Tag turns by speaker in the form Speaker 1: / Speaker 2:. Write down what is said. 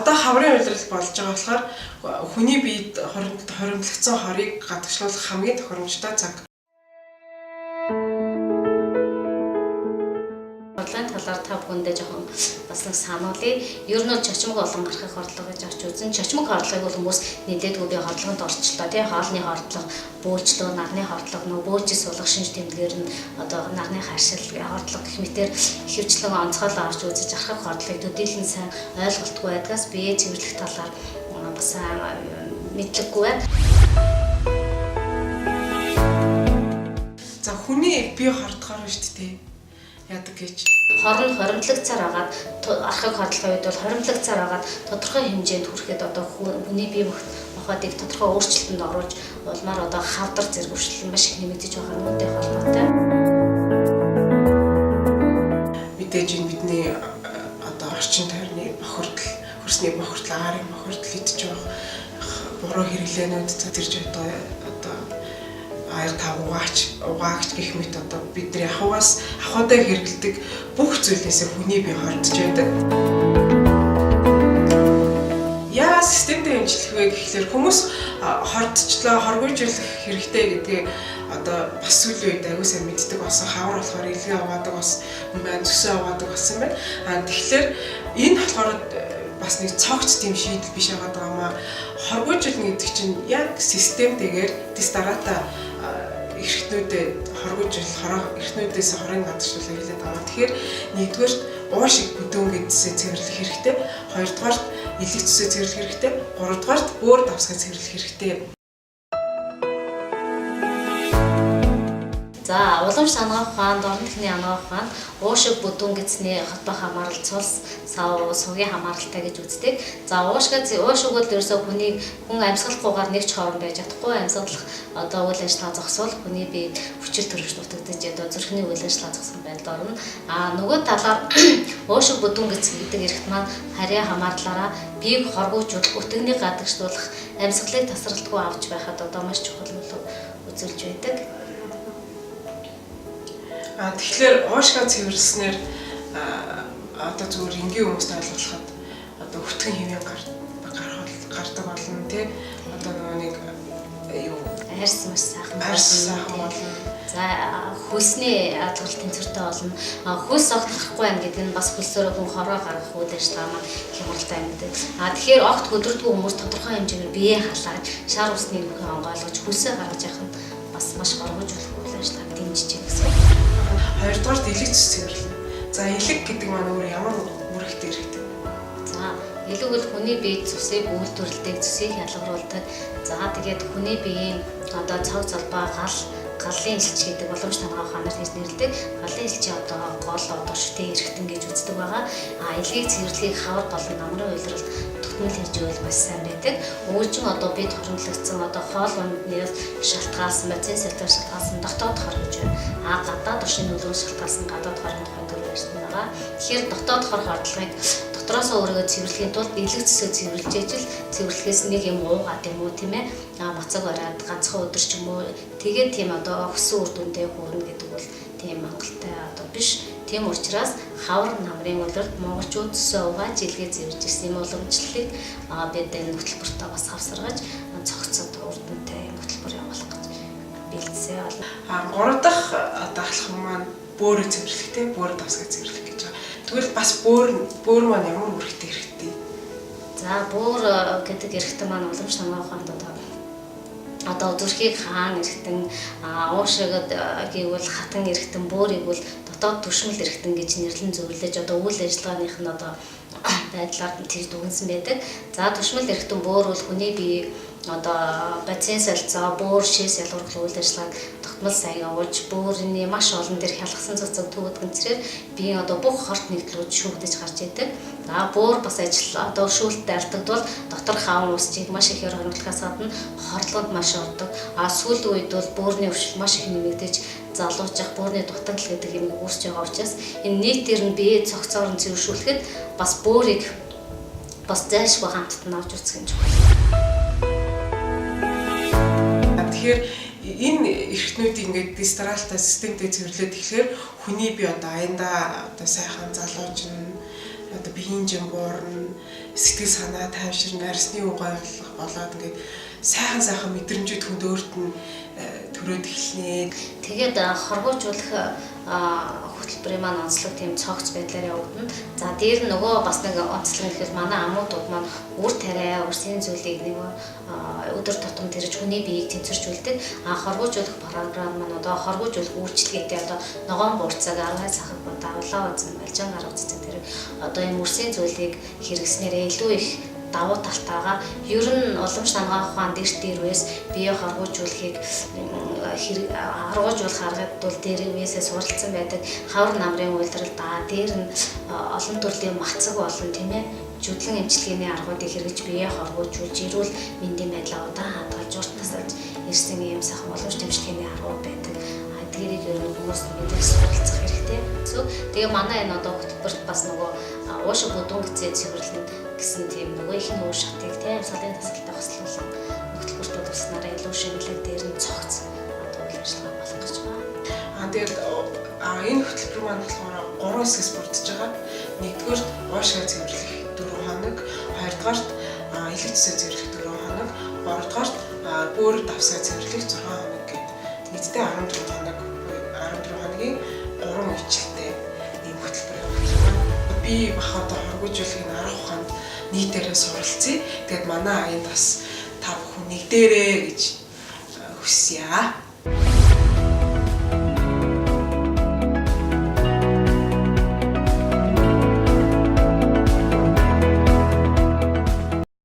Speaker 1: одоо хаврын улирал болж байгаа болохоор хүний биед хоримтлогдсон хорийг гадагшлуулах хамгийн тохиромжтой цаг.
Speaker 2: Онлайн талаар та бүхэндээ жоохон бас нэг сануулъя. Ер нь чочмог олон гарахыг хордлого гэж авч үзэн. Чочмог хордлогыг бол хүмүүс нийлээдгүй би хордлогонд орчлоо. Тэгээ хоолны хордлого, бөөжлөө, нарны хордлого, нөгөө бөөжис сулгах шинж тэмдгээр нь одоо нарны харшил хордлого гэх мэтээр ихэвчлэн онцгойлоо авч үзэж ахах хордлогыг төдийлөн сайн ойлголтгүй байдгаас бие цэвэрлэх талаар бас мэдлэггүй байна.
Speaker 1: За хүний бие хордохоор нь шүү дээ. Яадаг гэж
Speaker 2: хоримтлагцаар агаад архаг хордлогын үед бол хоримтлагцаар агаад тодорхой хэмжээнд хүрэхэд одоо хүний бие махбодыг тодорхой өөрчлөлтөнд оруулж улмаар одоо хавдар зэрэг өөрчлөлт маш их нэмэгдэж байгаа нүдтэй холбоотой.
Speaker 1: Мэдээж энэ бидний одоо орчин тойрны бохирдол, хөрсний бохирдол, аарын бохирдол идэж байгаа буруу хэрэглээнүүд зэрж одоо аяг тав угаагч гэх мэт одоо бидний ахуйдаа хэрэглэдэг бүх зүйлээсээ хүний бие хордож байдаг. Яа системтэй хэмжлэх вэ гэхлээр хүмүүс хордчлоо, хоргойжуулах хэрэгтэй гэдгийг одоо бас сүүлийн үед аягүй сайн мэддэг болсон. Хавар болохоор илгээ угаадаг бас байна, зүсээ угаадаг болсон байна. Тэгэхээр энэ болохоор бас нэг цогц тийм шийдэл биш байгаа юм аа. Хоргойжуулна гэдэг чинь яг системтэйгээр дэс дараатаа эрхтнүүдэд эрхтнүүдээс хорын гадагшлуулах хэлээд байгаа. Тэгэхээр нэгдүгээр уушиг бүдүүн гэдсээ цэвэрлэх хэрэгтэй, хоёрдугаарт илэг зүсээ цэвэрлэх хэрэгтэй, гуравдугаарт бөөр давсгаа цэвэрлэх хэрэгтэй.
Speaker 2: За, уламж анагаах ухаанд, орон төхний анагаах ухаанд уушиг бүдүүн гэсний холбоо хамаарал цус, сав, сугийн хамааралтай гэж үздэг. За, уушиг бол ерөөсөө хүн амьсгалахгүйгээр нэг ч хоорон байж чадахгүй. Амьсгалах одоо үйл ажиллагаа зогсвол хүний бие хүчил төрөж дутагдаж одоо зүрхний үйл ажиллагаа зогсон байдал орно. Нөгөө талаар уушиг бүдүүн гэдэг эрхт маань харьяа хамаарлаараа биеийг хоргоожуулах, өтгөнийг гадагшлуулах, амьсгалыг тасралтгүй авч байхад одоо маш чухал үзүүлж байдаг.
Speaker 1: Тэгэхээр уушгаа цэвэрлснээр одоо зүгээр энгийн хүмүүст ойлгуулахад одоо хөтгөн хэмээн гардаг болно тий. Одоо нэг юу
Speaker 2: арьс сайхан
Speaker 1: болно.
Speaker 2: За хөлсний адгалт тэнцвэртэй болно. Хөлс огт гарахгүй байна гэдэг нь бас хөлсөөрөө хүн хороо гаргах үйл ажиллагаа маань хямралтай юм гэдэг. Тэгэхээр огт хөдөрдгөө хүмүүс тодорхой хэмжээгээр биеэ халааж, шар усны нөхөө онгойлгож хөлсөө гаргаж явах нь бас маш горгожуулах үйл ажиллагааг дэмжиж байна гэсэн.
Speaker 1: Хоёрдугаарт илэг зүс цэвэрлэнэ. За илэг гэдэг маань өөр ямар үүрэгтэй хэрэгтэй.
Speaker 2: За илэг бол хүний биед цусыг үйлдвэрлэдэг, цусыг ялгаруулдаг. За тэгээд хүний биеийн одоо цог залбаа, галын элч гэдэг боломж танагаах ухаанаар хийж нэрлэдэг. Галын элчийн одоо гол одоо шүтээ эргэтэн гэж үздэг байгаа. Илгийг цэвэрлэхийг хавар болон намрын уйлралд тогтмол хийж ивэл бас сайн байдаг. Өвчин одоо бид хоримтлагдсан одоо хоол унднаас шалтгаалсан, бацин сэтэр шалтгаалсан дотоод хор гэж байна. Гадаад оршин нөлөөлөс шалтгаалсан гадаад хорын төр ярьсан байгаа. Тэгэхээр дотоод хор хордлогыг дотроос өөрийгөө цэвэрлэхийн тулд илэг зүсээ цэвэрлж ижил цэвэрлэхээс нэг юм уугаад юм уу тийм ээ. Мацаг бариад ганцхан өдөр ч юм уу тэгээд тийм одоо өссөн үр дүндээ хүрнэ гэдэг бол тийм хангалттай одоо биш. Тийм учраас хавар намрын улиралд монголчууд зүсээ угааж илгээ цэвэрж ирсэн юм уламжлалыг бид энэ хөтөлбөртөө бас авсаргаж цогцод үр дүнтэй хөтөлбөр явуулах гэж бэлдсэн байна.
Speaker 1: Гурав дахь одоо алхам маань бөөрөө цэвэрлэх тийм бөөр давсгаа цэвэрлэх гэж байгаа. Тэгвэл бас бөөр маань ямар үүрэгтэй хэрэгтэй?
Speaker 2: За бөөр гэдэг эрхтэн маань уламж танагаах ухаанд одоо зүрхийг хаан эрхтэн, уушигд гэвэл хатан эрхтэн, бөөрийг бол дотоод түшмэл эрхтэн гэж нэрлэн зөвлөж одоо үйл ажиллагааных нь одоо байдлаар тэгж дүгнсэн байдаг. За түшмэл эрхтэн бөөр бол хүний биеийг одоо бацин солилцоо, бөөр шээс ялгарх үйл ажиллагааг тогтмол сайн явуулж, бөөрийн маш олон дэр хялгсан цацаг төвөд гэнцрээр биеийн одоо бүх хорт нэгдлүүд шүүгдэж гарч идэг. За бөөр бас одоо шүүлттэй алдагдвал дотор хаан усчийг маш ихээр хөнгөлөхөөс гадна хорлогод маш ордог. Сүүлийн үед бол бөөрийн өвшил маш их нэмэгдэж залуужих, бөөрийн дутагдал гэдэг юм үүсэж байгаа учраас энэ нийтээр нь бие цогцоор нь зөвшөөрлөхөд бас бөөрийг бас зайлшгүй хамтд нь авч үзэх юм чухал.
Speaker 1: Тэгэхээр энэ эрхтнүүдийг ингээд дистралтай системтэй цэвэрлээд тэгэхээр хүний бие одоо аяндаа одоо сайхан залуужна, одоо биеийн жим буурна, сэтгэл санаа тайвширна, арьсны угаа болоод ингээд сайхан мэдрэмжүүд хүнд өөрт нь төрөөд эхэлнэ.
Speaker 2: Тэгээд хоргоожуулах хөтөлбөрийн маань онцлог тийм цогц байдлаар явагдана. За дээр нь нөгөө бас нэг онцлог гэхээр манай амуудууд маань үр тариа, үрсийн зүйлийг нэг өдөр тутам тэрж хүний биеийг тэнцвэржүүлдэг. Хоргоожуулах програм маань одоо хоргоожуулах үйлчилгээтэй одоо ногоон бурцаг, 12 сахаг давлаа үзэн, алжан гарга цэцэг тэр одоо юм үрсийн зүйлийг хэрэгснээрээ илүү их давуу талтайгаа ер нь уламж намгаах ухаан дээрээс бие хоргоожуулахыг хоргоожуулах аргад бол дээрээсээ суралцсан байдаг. Хавар намрын үйлдвэрлэл дээр нь олон төрлийн мацаг болон тийм ээ жүдлэн эмчилгээний аргуудыг хэрэгж бие хоргоожуулж ирүүл мэндийн байдлаа удаан хадгалж урт насалж ирсэн юм сайхан уламж эмчилгээний аргууд байдаг. Тэрийг ер нь хүмүүс мэдээж суралцах хэрэгтэй. Тэгээ манай энэ одоо хөтөлбөрт бас нөгөө уушиг бүдүүн гэцээ цэвэрлэн гэсэн тийм нөгөө их нүүр шатыг тийм салын тасалтай хослуулсан хөтөлбөртөө туснараа илүү шинэлэг дээр нь цогц одоо үйл ажиллагаа болгож байгаа.
Speaker 1: Тэгээд энэ хөтөлбөр маань болохоор 3 хэсгээс бүрдэж байгаа. Нэгдүгээр уушиг цэвэрлэх 4 хоног, хоёрдугаарт элэг цэцээ цэвэрлэх 4 хоног, гуравдугаарт бөөр давсаа цэвэрлэх 6 хоног гэдэг нийтдээ 14 хоногийн 3 үйлчлэлтэй ийм хөтөлбөр явуулж байгаа. Би бах одоо хоргоожуулахын арга ухаанд нийтээрээ суралцъя. Тэгээд манай аянд бас та бүхэн нэгдээрэй гэж хүсье.